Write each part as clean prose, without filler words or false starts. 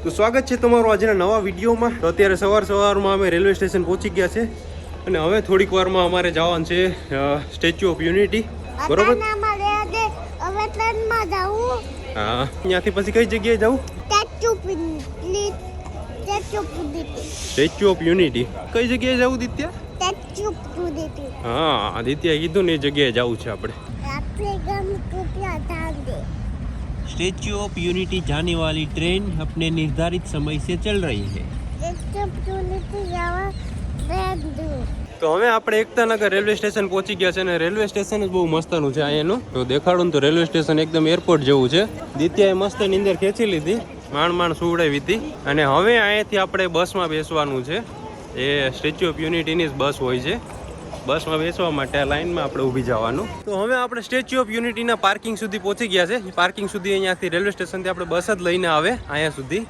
તો સ્વાગત છે તમારું આજના નવા વિડીયોમાં. તો અત્યારે સવારમાં અમે રેલવે સ્ટેશન પહોંચી ગયા છે અને હવે થોડીક વારમાં અમારે જવાનું છે સ્ટેચ્યુ ઓફ યુનિટી. બરોબર? હા, ત્યાંથી પછી કઈ જગ્યાએ જવું? Statue of unity. કઈ જગ્યાએ જવું દિત્યા? હા, આદિત્ય કીધું ને એ જગ્યાએ જવું છે આપણે. स्टैच्यू ऑफ यूनिटी जाने वाली ट्रेन अपने निर्धारित समय से चल रही है. તો હવે આપણે એકતાનગર રેલવે સ્ટેશન પહોંચી ગયા છે અને રેલવે સ્ટેશન જ બહુ મસ્તનું છે અહીંયાનું. તો દેખાડું ને તો રેલવે સ્ટેશન એકદમ એરપોર્ટ જેવું છે. દિત્યાએ મસ્ત નીંદર ખેંચી લીધી, માંડ સુવડાવી હતી અને હવે અહીંયાથી આપણે બસમાં બેસવાનું છે. એ સ્ટેચ્યુ ઓફ યુનિટીની જ બસ હોય છે. બસમાં બેસવા માટે આ લાઈનમાં આપણે ઊભી જવાનું. તો હવે આપણે સ્ટેચ્યુ ઓફ યુનિટીના પાર્કિંગ સુધી પહોંચી ગયા છે. પાર્કિંગ સુધી અહીંયાથી રેલવે સ્ટેશનથી આપણે બસ જ લઈને આવે અહીંયા સુધી.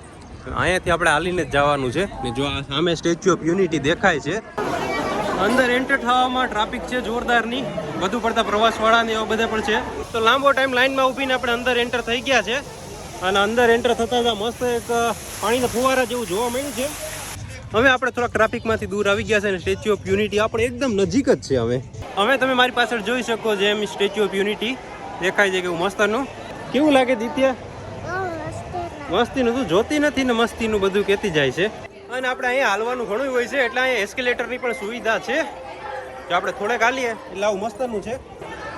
અહીંયાથી આપણે હાલીને જ જવાનું છે. ને જો આ સામે સ્ટેચ્યુ ઓફ યુનિટી દેખાય છે. અંદર એન્ટર થવામાં ટ્રાફિક છે જોરદારની. વધુ પડતા પ્રવાસવાળાને એવા બધા પણ છે. તો લાંબો ટાઈમ લાઈનમાં ઊભીને આપણે અંદર એન્ટર થઈ ગયા છે અને અંદર એન્ટર થતાં મસ્ત એક પાણીના ફુવારા જેવું જોવા મળ્યું છે. હવે આપણે થોડાક ટ્રાફિકમાંથી દૂર આવી ગયા છે અને સ્ટેચ્યુ ઓફ યુનિટી આપણે એકદમ નજીક જ છે. હવે તમે મારી પાછળ જોઈ શકો છો એમ સ્ટેચ્યુ ઓફ યુનિટી દેખાય છે કેવું મસ્તનું. કેવું લાગે દિત્યા? મસ્તીનું તું જોતી નથી ને મસ્તીનું બધું કહેતી જાય છે. અને આપણે અહીંયા હાલવાનું ઘણું હોય છે એટલે અહીંયા એસ્કેલેટરની પણ સુવિધા છે. જો આપણે થોડેક હાલીએ એટલે આવું મસ્તનું છે.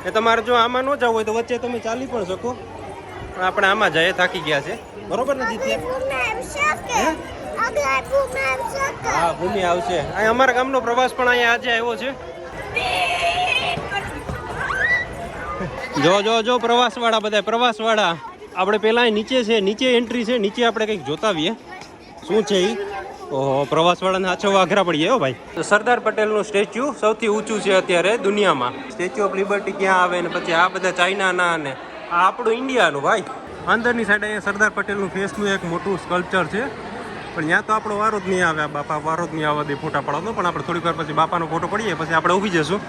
એ તમારે જો આમાં ન જવું હોય તો વચ્ચે તમે ચાલી પણ શકો. પણ આપણે આમાં જઈએ, થાકી ગયા છે. બરોબર ને દિત્યા? હા, ભૂમિ આવશે. અહીં અમારા ગામનો પ્રવાસ પણ અહીંયા આજે આવ્યો છે. જો પ્રવાસવાળા બધા પ્રવાસવાળા. આપણે પેલા નીચે છે, નીચે એન્ટ્રી છે. નીચે આપણે કંઈક જોતાવીએ શું છે એ. ઓહો, પ્રવાસવાળાને આછો આઘરા પડી જાય ભાઈ. તો સરદાર પટેલનું સ્ટેચ્યુ સૌથી ઊંચું છે અત્યારે દુનિયામાં. સ્ટેચ્યુ ઓફ લિબર્ટી ક્યાં આવે ને પછી આ બધા ચાઇનાના અને આ આપણું ઇન્ડિયાનું ભાઈ. અંદરની સાઈડ અહીંયા સરદાર પટેલનું ફેસનું એક મોટું સ્કલ્પચર છે. પણ ત્યાં તો આપણો વારો જ નહીં આવે. બાપા વારો જ નહીં આવવા દે ફોટા પાડવાનો. પણ આપણે થોડીક વાર પછી બાપાનો ફોટો પડીએ પછી આપણે ઊભી જશું.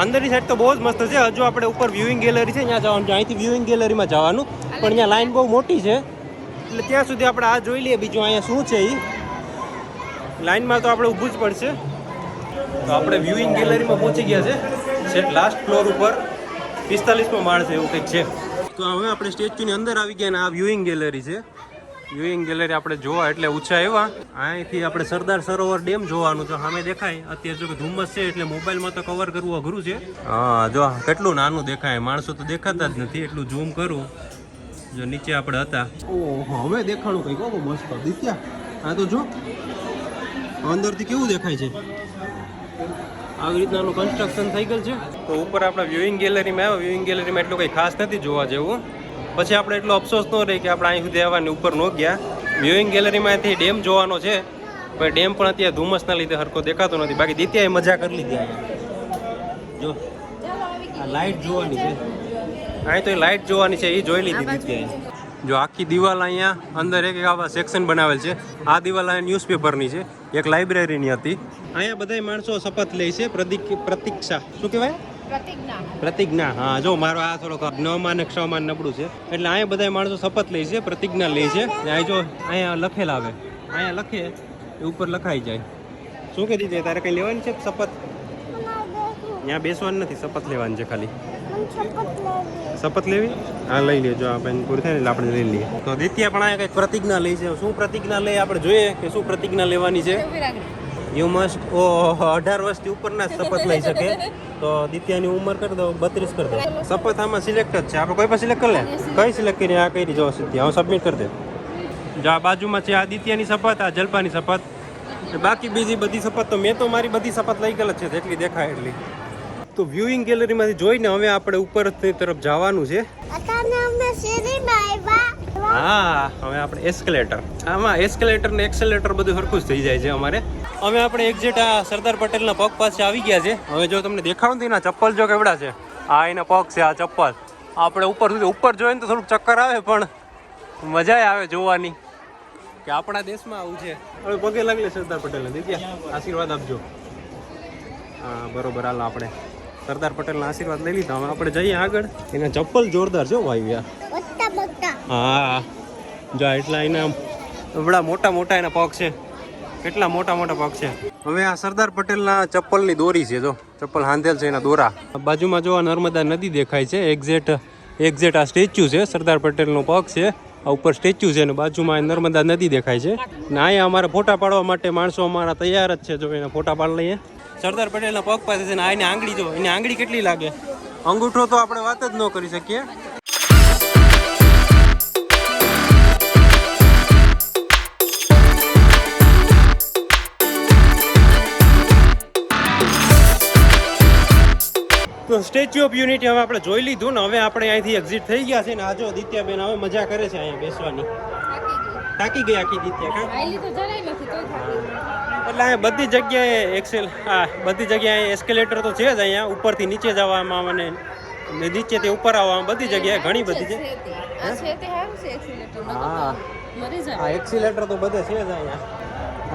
અંદરની સાઈડ તો બહુ જ મસ્ત છે. હજુ આપણે ઉપર વ્યુઇંગ ગેલેરી છે ત્યાં જવાનું છે. અહીંથી વ્યુઇંગ ગેલેરીમાં જવાનું. પણ ત્યાં લાઈન બહુ મોટી છે એટલે ત્યાં સુધી આપણે આ જોઈ લઈએ. બીજું અહીંયા શું છે એ લાઈનમાં તો આપણે ઊભું જ પડશે. તો આપણે વ્યુઇંગ ગેલેરીમાં પહોંચી ગયા છે. સેટ લાસ્ટ ફ્લોર ઉપર 45મો માળ છે એવું કંઈક છે. તો હવે આપણે સ્ટેચ્યુની અંદર આવી ગયા અને આ વ્યુઇંગ ગેલેરી છે. વ્યુઇંગ ગેલેરી આપણે જોવા એટલે ઊંચા આવ્યા. અહીંથી આપણે સરદાર સરોવર ડેમ જોવાનું છે. સામે દેખાય. અત્યારે જો કે ધુમ્મસ છે એટલે મોબાઈલમાં તો કવર કરવું અઘરું છે. હા, જો કેટલું નાનું દેખાય. માણસો તો દેખાતા જ નથી. એટલું ઝૂમ કરું. જો નીચે આપણે હતા. ઓહો, હવે દેખાણું કંઈક બહુ મસ્ત દિત્યા. હા તો જો અંદરથી કેવું દેખાય છે. આવી રીતનાનું કન્સ્ટ્રક્શન થઈ ગયેલ છે. તો ઉપર આપણે વ્યુઇંગ ગેલેરીમાં આવ્યા. વ્યુઇંગ ગેલેરીમાં એટલું કંઈ ખાસ નથી જોવા જેવું. પછી આપણે એટલો અફસોસ ન રહે કે આપણે અહીં સુધી આવવાની ઉપર ન ગયા. વ્યુઇંગ ગેલેરીમાંથી ડેમ જોવાનો છે પણ ડેમ પણ અત્યારે ધુમ્મસના લીધે હરખો દેખાતો નથી. બાકી દિત્યાએ મજા કરી લીધી. અહીંયા જો આ લાઇટ જોવાની છે. અહીં તો એ લાઇટ જોવાની છે એ જોઈ લીધી દિત્યાએ. જો આખી દિવાલ અહીંયા અંદર એક આવા સેક્શન બનાવેલ છે. આ દિવાલ અહીંયા ન્યૂઝપેપરની છે. એક લાઇબ્રેરીની હતી. અહીંયા બધા માણસો શપથ લે છે. પ્રતીક્ષા શું કહેવાય? પ્રતિજ્ઞા. હા, જો મારો આ થોડોક નવમાન ક્ષમાન નબળું છે એટલે અહીંયા બધા માણસો શપથ લે છે, પ્રતિજ્ઞા લે છે. અહીં જો અહીંયા લખેલા આવે. અહીંયા લખે એ ઉપર લખાઈ જાય. શું કહી દીધું? તારે કંઈ લેવાની છે શપથ? ત્યાં બેસવાનું નથી, શપથ લેવાની છે ખાલી. શપથ લેવી? હા, લઈ લેજો. આપણે પૂરી થાય ને એટલે આપણે લઈ લઈએ. તો દિત્યા પણ અહીંયા કંઈક પ્રતિજ્ઞા લે છે. શું પ્રતિજ્ઞા લે આપણે જોઈએ કે શું પ્રતિજ્ઞા લેવાની છે. યુ મસ્ટ 18 વર્ષથી ઉપરના શપથ લઈ શકે. તો દિત્યાની ઉંમર કરી દો 32 કરી દો. શપથ આમાં સિલેક્ટ જ છે. આપણે કોઈ પણ સિલેક્ટ કરી લે. કઈ સિલેક્ટ કરી? આ કરી જો સિત્યા. હું સબમિટ કરી દે. જો આ બાજુમાં છે આ દિત્યાની શપથ, આ જલ્પાની શપથ. બાકી બીજી બધી શપથ તો મેં તો મારી બધી શપથ લઈ ગયેલ છે જેટલી દેખાય એટલી. તો વ્યુઇંગ ગેલેરીમાંથી જોઈને હવે આપણે ઉપર તરફ જવાનું છે. હા, હવે આપણે એસ્કેલેટર. આમાં એસ્કેલેટર ને એક્સેલેટર બધું સરખું જ થઈ જાય છે અમારે. હવે આપણે એક્ઝેક્ટ આ સરદાર પટેલના પગ પાસે આવી ગયા છે. હવે જો તમને દેખાડું ને ચપ્પલ જો કેવડા છે. આ એના પગ છે. આ ચપ્પલ આપણે ઉપર સુધી ઉપર જોઈએ તો થોડુંક ચક્કર આવે પણ મજા આવે જોવાની કે આપણા દેશમાં આવું છે. હવે પગે લાગલે સરદાર પટેલને. દિત્યા આશીર્વાદ આપજો. હા, બરોબર. હાલ આપણે સરદાર પટેલના આશીર્વાદ લઈ લીધા. હવે આપણે જઈએ આગળ. એના ચપ્પલ જોરદાર છે ભાઈ યાર. હા, જો એટલા એના બડા મોટા મોટા એના પગ છે, કેટલા મોટા મોટા પગ છે. હવે આ સરદાર પટેલના ચપ્પલની દોરી છે, જો ચપ્પલ હાંધેલ છે એના દોરા. બાજુમાં જો નર્મદા નદી દેખાય છે, એક્ઝેક્ટ આ સ્ટેચ્યુ છે, સરદાર પટેલનો પગ છે, આ ઉપર સ્ટેચ્યુ છે અને બાજુમાં નર્મદા નદી દેખાય છે. ને અહીંયા અમારે ફોટા પાડવા માટે માણસો અમારા તૈયાર જ છે, જો એના ફોટા પાડી લઈએ. સરદાર પટેલના પગ પાસે છે ને આની આંગળી જો, એની આંગળી કેટલી લાગે, અંગૂઠો તો આપણે વાત જ ન કરી શકીએ. તો સ્ટેચ્યુ ઓફ યુનિટી હવે આપણે જોઈ લીધું ને હવે આપણે અહીંથી એક્ઝિટ થઈ ગયા છે ને આ જો દિત્યાબેન હવે મજા કરે છે અહીંયા બેસવાની. થાકી ગઈ આખી દિત્યા એટલે અહીંયા બધી જગ્યાએ બધી જગ્યાએ એસ્કેલેટર તો છે જ અહીંયા ઉપરથી નીચે જવામાં અને નીચેથી ઉપર આવવામાં બધી જગ્યાએ ઘણી બધી છે. હા એક્સિલેટર તો બધે છે જ અહીંયા.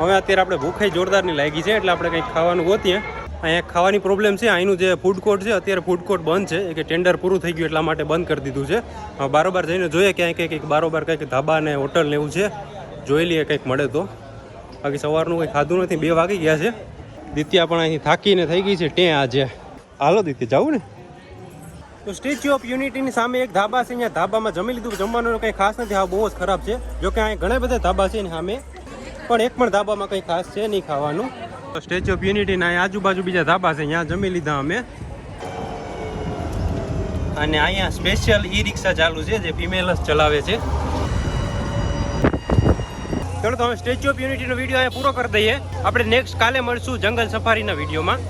હવે અત્યારે આપણે ભૂખાઈ જોરદારની લાગી છે એટલે આપણે કંઈક ખાવાનું ગોતીએ. અહીંયા ખાવાની પ્રોબ્લેમ છે, અહીંનું જે ફૂડ કોર્ટ છે અત્યારે ફૂડ કોર્ટ બંધ છે કે ટેન્ડર પૂરું થઈ ગયું એટલા માટે બંધ કરી દીધું છે. બારોબાર જઈને જોઈએ ક્યાંય કંઈક બારોબાર કંઈક ધાબા ને હોટલ ને એવું છે, જોઈ લઈએ કંઈક મળે તો. બાકી સવારનું કંઈ ખાધું નથી, 2 વાગી ગયા છે. દિત્યા પણ અહીંથી થાકીને થઈ ગઈ છે ત્યાં આજે. હાલો દિત્યા જાવું ને. તો સ્ટેચ્યુ ઓફ યુનિટીની સામે એક ધાબા છે, અહીંયા ધાબામાં જમી લીધું. જમવાનું કંઈ ખાસ નથી, હા બહુ જ ખરાબ છે. જોકે અહીંયા ઘણા બધા ધાબા છે ને સામે, પણ એક પણ ધાબામાં કંઈ ખાસ છે નહીં ખાવાનું. સ્ટેચ્યુ ઓફ યુનિટીના આજુબાજુ બીજા ધાબા છે, ત્યાં જમી લીધા અમે. અને અહીંયા સ્પેશિયલ ઈ રિક્ષા ચાલુ છે જે ફિમેલ જ ચલાવે છે. ચલો તો હવે સ્ટેચ્યુ ઓફ યુનિટીનો વિડીયો અહીંયા પૂરો કરી દઈએ. આપણે નેક્સ્ટ કાલે મળશું જંગલ સફારીના વિડીયોમાં.